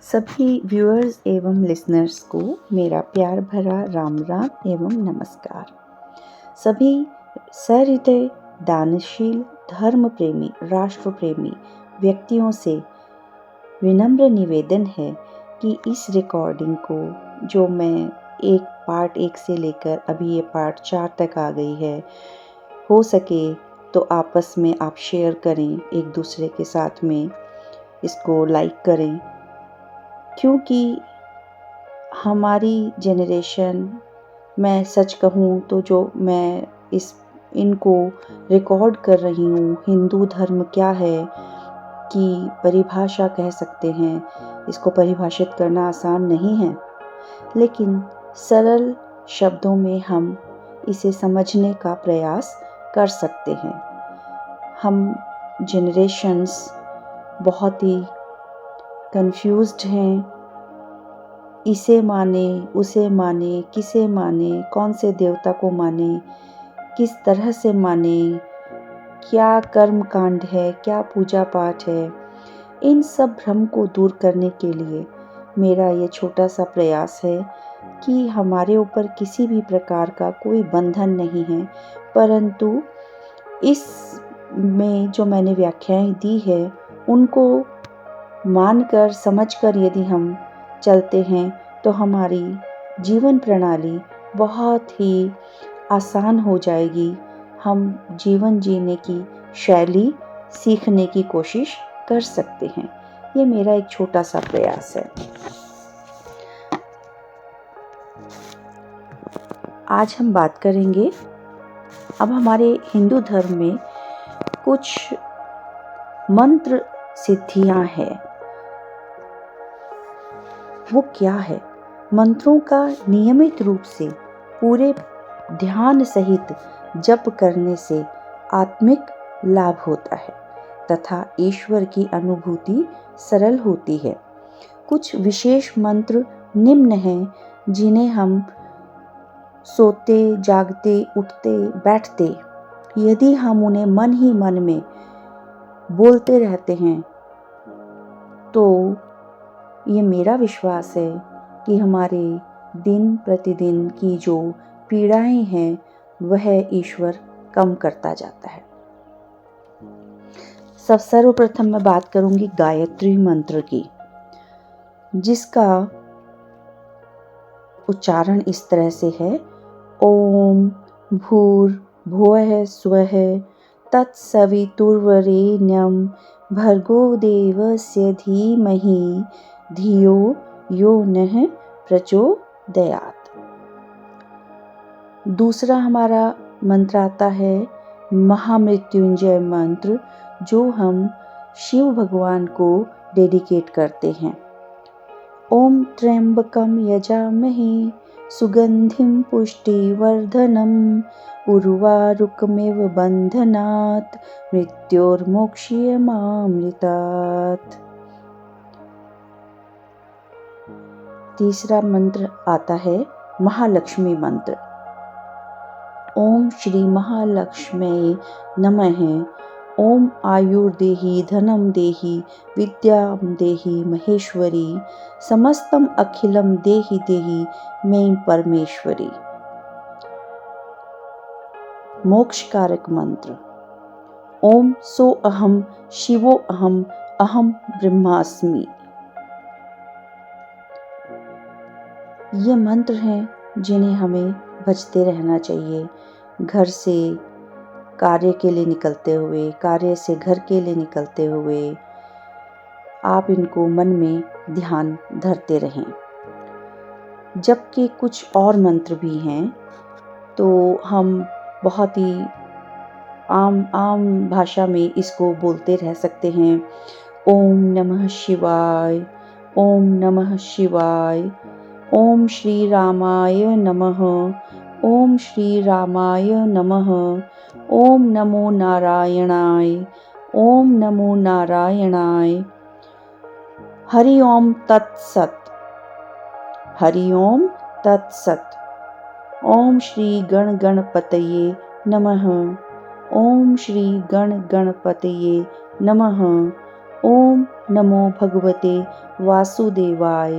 सभी व्यूअर्स एवं लिसनर्स को मेरा प्यार भरा राम राम एवं नमस्कार। सभी सहृदय दानशील धर्म प्रेमी राष्ट्र प्रेमी व्यक्तियों से विनम्र निवेदन है कि इस रिकॉर्डिंग को जो मैं पार्ट 1 से लेकर अभी ये पार्ट 4 तक आ गई है, हो सके तो आपस में आप शेयर करें, एक दूसरे के साथ में इसको लाइक करें, क्योंकि हमारी जनरेशन, मैं सच कहूँ तो जो मैं इनको रिकॉर्ड कर रही हूँ, हिंदू धर्म क्या है कि परिभाषा कह सकते हैं। इसको परिभाषित करना आसान नहीं है, लेकिन सरल शब्दों में हम इसे समझने का प्रयास कर सकते हैं। हम जनरेशन्स बहुत ही कंफ्यूज्ड हैं, इसे माने उसे माने, किसे माने, कौन से देवता को माने, किस तरह से माने, क्या कर्म कांड है, क्या पूजा पाठ है। इन सब भ्रम को दूर करने के लिए मेरा ये छोटा सा प्रयास है कि हमारे ऊपर किसी भी प्रकार का कोई बंधन नहीं है, परंतु इस में जो मैंने व्याख्याएं दी है उनको मानकर समझकर यदि हम चलते हैं तो हमारी जीवन प्रणाली बहुत ही आसान हो जाएगी। हम जीवन जीने की शैली सीखने की कोशिश कर सकते हैं। ये मेरा एक छोटा सा प्रयास है। आज हम बात करेंगे, अब हमारे हिंदू धर्म में कुछ मंत्र सिद्धियां हैं। वो क्या है? मंत्रों का नियमित रूप से पूरे ध्यान सहित जप करने से आत्मिक लाभ होता है तथा ईश्वर की अनुभूति सरल होती है। कुछ विशेष मंत्र निम्न हैं जिन्हें हम सोते, जागते, उठते, बैठते यदि हम उन्हें मन ही मन में बोलते रहते हैं तो ये मेरा विश्वास है कि हमारे दिन प्रतिदिन की जो पीड़ाएं हैं वह ईश्वर कम करता जाता है। सर्वप्रथम मैं बात करूंगी गायत्री मंत्र की, जिसका उच्चारण इस तरह से है: ओम भूर्भुवः स्वः तत्सवितुर्वरेण्यं भर्गो देवस्य धीमहि धियो यो नः प्रचोदयात्। दूसरा हमारा मंत्र आता है महामृत्युंजय मंत्र, जो हम शिव भगवान को डेडिकेट करते हैं। ओम त्र्यंबकम यजामहे सुगंधिं पुष्टिवर्धनम् उर्वारुकमिव बंधनात् मृत्योर्मोक्ष्यमामृतात्। तीसरा मंत्र आता है महालक्ष्मी मंत्र। ओम श्री महालक्ष्म्यै नमः। ओम आयुर्देहि धनं देहि विद्यां देहि महेश्वरी समस्तम अखिलम देहि देहि मैं परमेश्वरी। मोक्षकारक मंत्र। ओम सो अहम शिवो अहम अहम ब्रह्मास्मि। ये मंत्र हैं जिन्हें हमें बजते रहना चाहिए। घर से कार्य के लिए निकलते हुए, कार्य से घर के लिए निकलते हुए आप इनको मन में ध्यान धरते रहें। जबकि कुछ और मंत्र भी हैं तो हम बहुत ही आम भाषा में इसको बोलते रह सकते हैं। ओम नमः शिवाय, ओम नमः शिवाय, ओम श्री रामाय नमः, ओम श्री रामाय नमः, ओम नमो नारायणाय, ओम नमो नारायणाय। हरि ओम तत्सत, हरि ओम तत्सत। ओम श्री गण गणपतये नमः, ओम श्री गण गणपतये नमः, ओम नमो भगवते वासुदेवाय।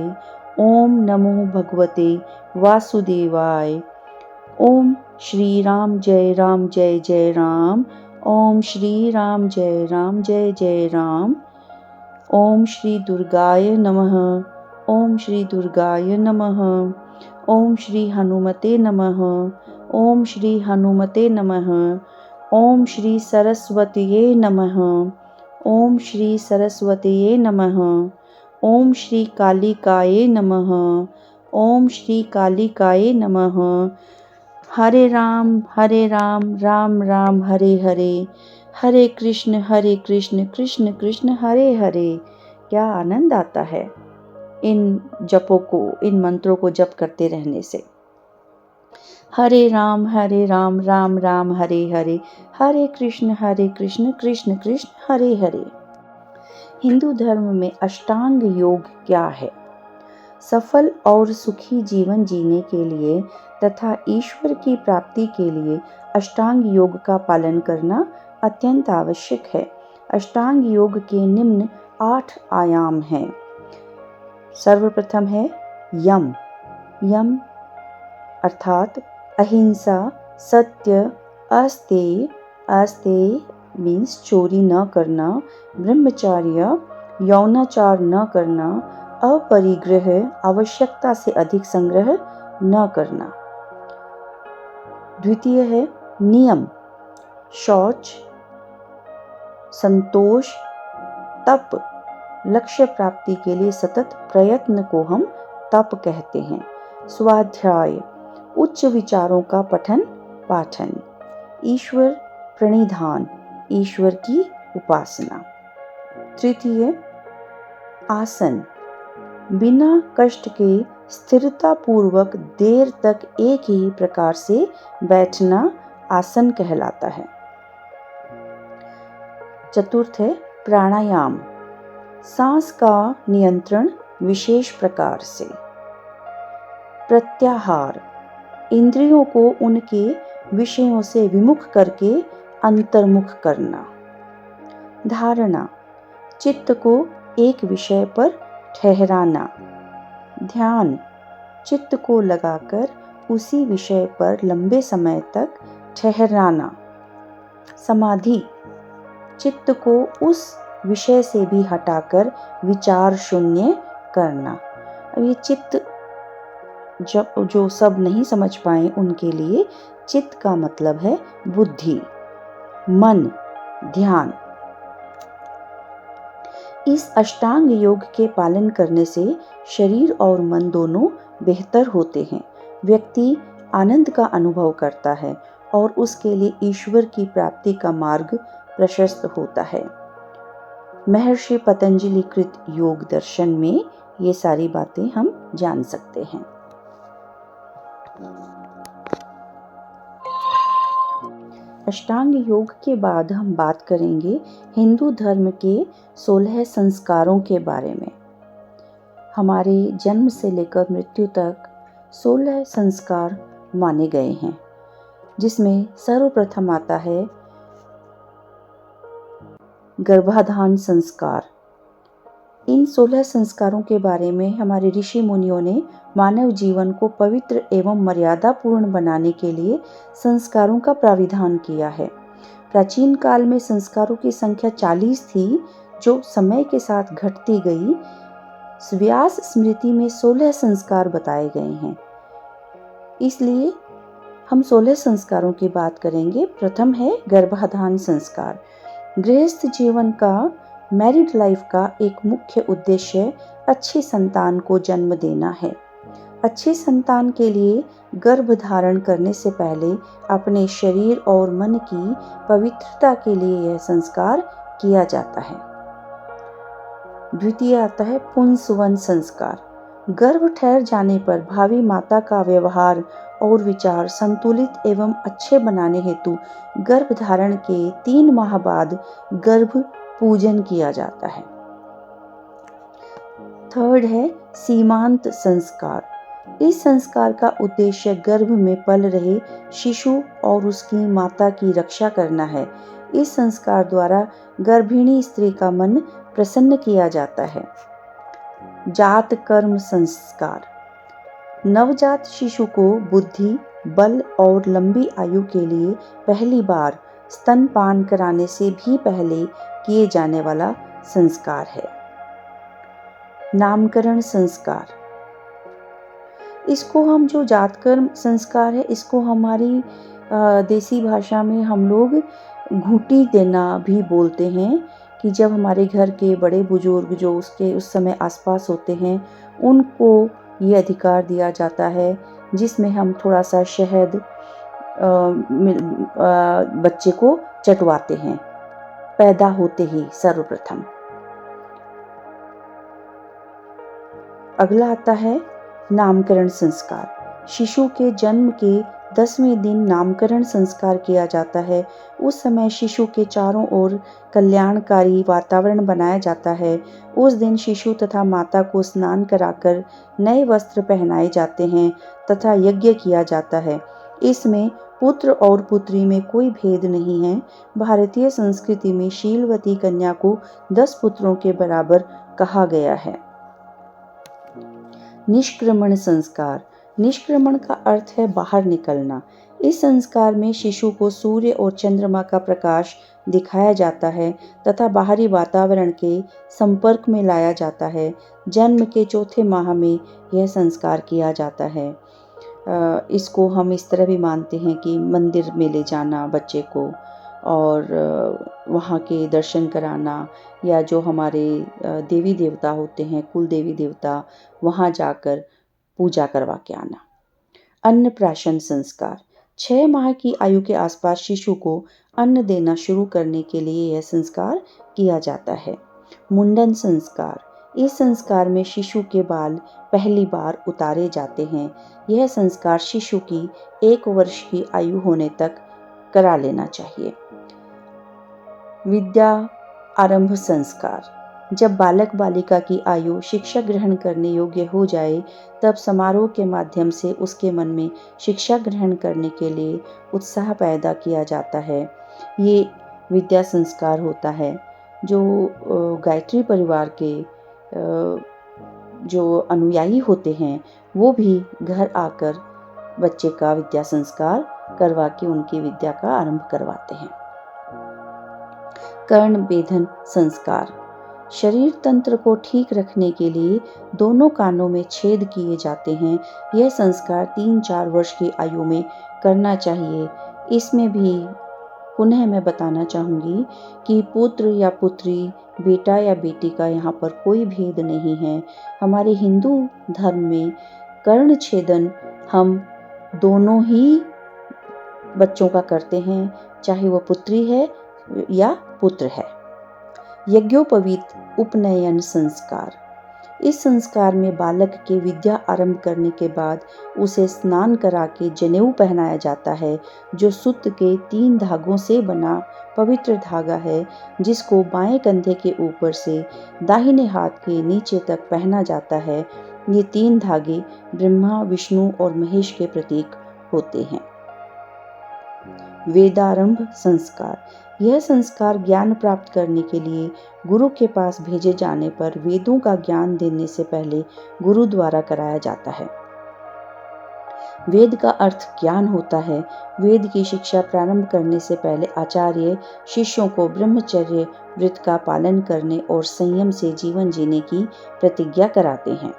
ओम नमो भगवते वासुदेवाय। ओम श्री राम जय जय राम। ओम श्री राम जय जय राम। ओम श्री दुर्गाय नमः। ओम श्री दुर्गाय नमः। ओम श्री हनुमते नमः। ओम श्री हनुमते नमः। ओम श्री सरस्वतीये नमः। ओम श्री सरस्वतीये नमः। ओम श्री कालिकाये नमः। ओम श्री कालिकाये नमः। हरे राम राम राम हरे हरे, हरे कृष्ण कृष्ण कृष्ण हरे हरे। क्या आनंद आता है इन जपों को, इन मंत्रों को जप करते रहने से। हरे राम राम राम हरे हरे, हरे कृष्ण कृष्ण कृष्ण हरे हरे। हिंदू धर्म में अष्टांग योग क्या है? सफल और सुखी जीवन जीने के लिए तथा ईश्वर की प्राप्ति के लिए अष्टांग योग का पालन करना अत्यंत आवश्यक है। अष्टांग योग के निम्न 8 आयाम हैं। सर्वप्रथम है यम। यम अर्थात अहिंसा, सत्य, अस्तेय। अस्तेय मीन्स चोरी न करना, ब्रह्मचर्य, यौनाचार न करना, अपरिग्रह, आवश्यकता से अधिक संग्रह न करना। द्वितीय है नियम। शौच, संतोष, तप। लक्ष्य प्राप्ति के लिए सतत प्रयत्न को हम तप कहते हैं। स्वाध्याय, उच्च विचारों का पठन पाठन। ईश्वर प्रणिधान, ईश्वर की उपासना। तृतीय आसन, बिना कष्ट के स्थिरता पूर्वक देर तक एक ही प्रकार से बैठना आसन कहलाता है। चतुर्थ है प्राणायाम, सांस का नियंत्रण विशेष प्रकार से। प्रत्याहार, इंद्रियों को उनके विषयों से विमुख करके अंतर्मुख करना। धारणा, चित्त को एक विषय पर ठहराना। ध्यान, चित्त को लगाकर उसी विषय पर लंबे समय तक ठहराना। समाधि, चित्त को उस विषय से भी हटाकर विचार शून्य करना। अब ये चित्त जो सब नहीं समझ पाए उनके लिए चित्त का मतलब है बुद्धि, मन, ध्यान। इस अष्टांग योग के पालन करने से शरीर और मन दोनों बेहतर होते हैं। व्यक्ति आनंद का अनुभव करता है और उसके लिए ईश्वर की प्राप्ति का मार्ग प्रशस्त होता है। महर्षि पतंजलि कृत योग दर्शन में ये सारी बातें हम जान सकते हैं। अष्टांग योग के बाद हम बात करेंगे हिंदू धर्म के 16 संस्कारों के बारे में। हमारे जन्म से लेकर मृत्यु तक 16 संस्कार माने गए हैं, जिसमें सर्वप्रथम आता है गर्भाधान संस्कार। इन 16 संस्कारों के बारे में हमारे ऋषि मुनियों ने मानव जीवन को पवित्र एवं मर्यादापूर्ण बनाने के लिए संस्कारों का प्राविधान किया है। प्राचीन काल में संस्कारों की संख्या 40 थी, जो समय के साथ घटती गई। व्यास स्मृति में 16 संस्कार बताए गए हैं, इसलिए हम 16 संस्कारों की बात करेंगे। प्रथम है गर्भाधान संस्कार। गृहस्थ जीवन का, मैरिड लाइफ का एक मुख्य उद्देश्य अच्छी संतान को जन्म देना है। अच्छी संतान के लिए गर्भ धारण करने से पहले अपने शरीर और मन की पवित्रता के लिए यह संस्कार किया जाता है। द्वितीय आता है पुंसवन संस्कार। गर्भ ठहर जाने पर भावी माता का व्यवहार और विचार संतुलित एवं अच्छे बनाने हेतु गर्भ धारण के 3 माह बाद गर्भ पूजन किया जाता है। थर्ड है सीमांत संस्कार। इस संस्कार का उद्देश्य गर्भ में पल रहे शिशु और उसकी माता की रक्षा करना है। इस संस्कार द्वारा गर्भिणी स्त्री का मन प्रसन्न किया जाता है। जात कर्म संस्कार। नवजात शिशु को बुद्धि, बल और लंबी आयु के लिए पहली बार स्तनपान कराने से भी पहले किए जाने वाला संस्कार है। नामकरण संस्कार। इसको हम जो जातकर्म संस्कार है, इसको हमारी देसी भाषा में हम लोग घूंटी देना भी बोलते हैं, कि जब हमारे घर के बड़े बुजुर्ग जो उसके उस समय आसपास होते हैं, उनको ये अधिकार दिया जाता है, जिसमें हम थोड़ा सा शहद बच्चे को चटवाते हैं पैदा होते ही सर्वप्रथम। अगला आता है नामकरण संस्कार। शिशु के जन्म के 10वें दिन नामकरण संस्कार किया जाता है। उस समय शिशु के चारों ओर कल्याणकारी वातावरण बनाया जाता है। उस दिन शिशु तथा माता को स्नान कराकर नए वस्त्र पहनाए जाते हैं तथा यज्ञ किया जाता है। इसमें पुत्र और पुत्री में कोई भेद नहीं है। भारतीय संस्कृति में शीलवती कन्या को 10 पुत्रों के बराबर कहा गया है। निष्क्रमण संस्कार। निष्क्रमण का अर्थ है बाहर निकलना। इस संस्कार में शिशु को सूर्य और चंद्रमा का प्रकाश दिखाया जाता है तथा बाहरी वातावरण के संपर्क में लाया जाता है। जन्म के चौथे माह में यह संस्कार किया जाता है। इसको हम इस तरह भी मानते हैं कि मंदिर में ले जाना बच्चे को और वहाँ के दर्शन कराना, या जो हमारे देवी देवता होते हैं, कुल देवी देवता, वहाँ जाकर पूजा करवा के आना। अन्नप्राशन संस्कार। 6 माह की आयु के आसपास शिशु को अन्न देना शुरू करने के लिए यह संस्कार किया जाता है। मुंडन संस्कार। इस संस्कार में शिशु के बाल पहली बार उतारे जाते हैं। यह संस्कार शिशु की 1 वर्ष की आयु होने तक करा लेना चाहिए। विद्या आरंभ संस्कार। जब बालक बालिका की आयु शिक्षा ग्रहण करने योग्य हो जाए, तब समारोह के माध्यम से उसके मन में शिक्षा ग्रहण करने के लिए उत्साह पैदा किया जाता है। ये विद्या संस्कार होता है। जो गायत्री परिवार के जो अनुयायी होते हैं, वो भी घर आकर बच्चे का विद्या संस्कार करवा के उनकी विद्या का आरंभ करवाते हैं। कर्ण भेदन संस्कार। शरीर तंत्र को ठीक रखने के लिए दोनों कानों में छेद किए जाते हैं। यह संस्कार 3-4 वर्ष की आयु में करना चाहिए। इसमें भी पुनः मैं बताना चाहूँगी कि पुत्र या पुत्री, बेटा या बेटी का यहाँ पर कोई भेद नहीं है। हमारे हिंदू धर्म में कर्ण छेदन हम दोनों ही बच्चों का करते हैं, चाहे वह पुत्री है या पुत्र है। यज्ञोपवीत उपनयन संस्कार। इस संस्कार में बालक के विद्या आरंभ करने के बाद उसे स्नान करा के जनेऊ पहनाया जाता है, जो सूत के 3 धागों से बना पवित्र धागा है, जिसको बाएं कंधे के ऊपर से दाहिने हाथ के नीचे तक पहना जाता है। ये 3 धागे ब्रह्मा, विष्णु और महेश के प्रतीक होते हैं। वेदारंभ संस्कार। यह संस्कार ज्ञान प्राप्त करने के लिए गुरु के पास भेजे जाने पर वेदों का ज्ञान देने से पहले गुरु द्वारा कराया जाता है। वेद का अर्थ ज्ञान होता है। वेद की शिक्षा प्रारंभ करने से पहले आचार्य शिष्यों को ब्रह्मचर्य व्रत का पालन करने और संयम से जीवन जीने की प्रतिज्ञा कराते हैं।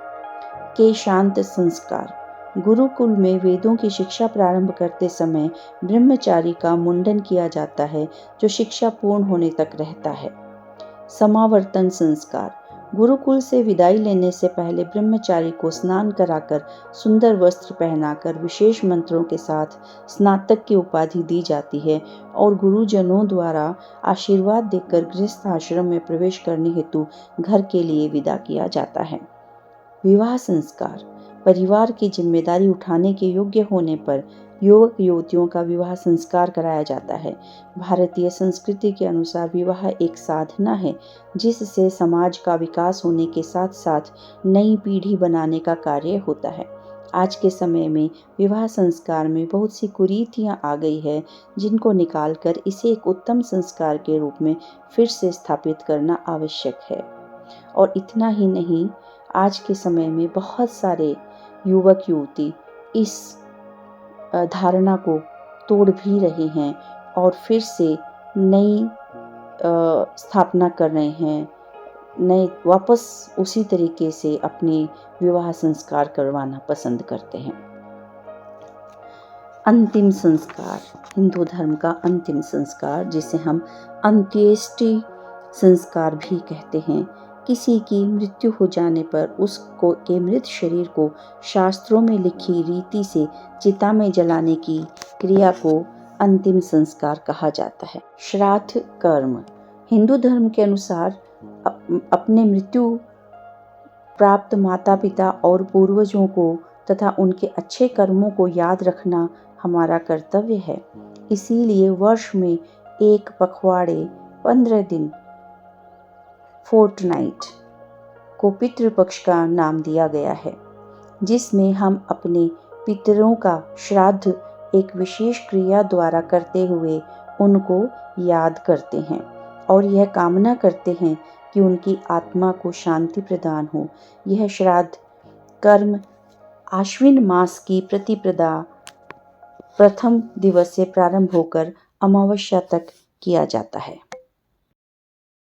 केशांत संस्कार। गुरुकुल में वेदों की शिक्षा प्रारंभ करते समय ब्रह्मचारी का मुंडन किया जाता है, जो शिक्षा पूर्ण होने तक रहता है। समावर्तन संस्कार। गुरुकुल से विदाई लेने से पहले ब्रह्मचारी को स्नान कराकर सुंदर वस्त्र पहनाकर विशेष मंत्रों के साथ स्नातक की उपाधि दी जाती है और गुरुजनों द्वारा आशीर्वाद देकर गृहस्थ आश्रम में प्रवेश करने हेतु घर के लिए विदा किया जाता है। विवाह संस्कार। परिवार की जिम्मेदारी उठाने के योग्य होने पर युवक युवतियों का विवाह संस्कार कराया जाता है। भारतीय संस्कृति के अनुसार विवाह एक साधना है, जिससे समाज का विकास होने के साथ साथ नई पीढ़ी बनाने का कार्य होता है। आज के समय में विवाह संस्कार में बहुत सी कुरीतियाँ आ गई है, जिनको निकालकर इसे एक उत्तम संस्कार के रूप में फिर से स्थापित करना आवश्यक है। और इतना ही नहीं, आज के समय में बहुत सारे युवक युवती इस धारणा को तोड़ भी रहे हैं और फिर से नई स्थापना कर रहे हैं, नए वापस उसी तरीके से अपने विवाह संस्कार करवाना पसंद करते हैं। अंतिम संस्कार, हिंदू धर्म का अंतिम संस्कार, जिसे हम अंत्येष्टि संस्कार भी कहते हैं। किसी की मृत्यु हो जाने पर उसको के मृत शरीर को शास्त्रों में लिखी रीति से चिता में जलाने की क्रिया को अंतिम संस्कार कहा जाता है। श्राद्ध कर्म, हिंदू धर्म के अनुसार अपने मृत्यु प्राप्त माता पिता और पूर्वजों को तथा उनके अच्छे कर्मों को याद रखना हमारा कर्तव्य है। इसीलिए वर्ष में एक पखवाड़े 15 दिन फोर्टनाइट को पितृपक्ष का नाम दिया गया है, जिसमें हम अपने पितरों का श्राद्ध एक विशेष क्रिया द्वारा करते हुए उनको याद करते हैं और यह कामना करते हैं कि उनकी आत्मा को शांति प्रदान हो। यह श्राद्ध कर्म आश्विन मास की प्रतिपदा प्रथम दिवस से प्रारंभ होकर अमावस्या तक किया जाता है।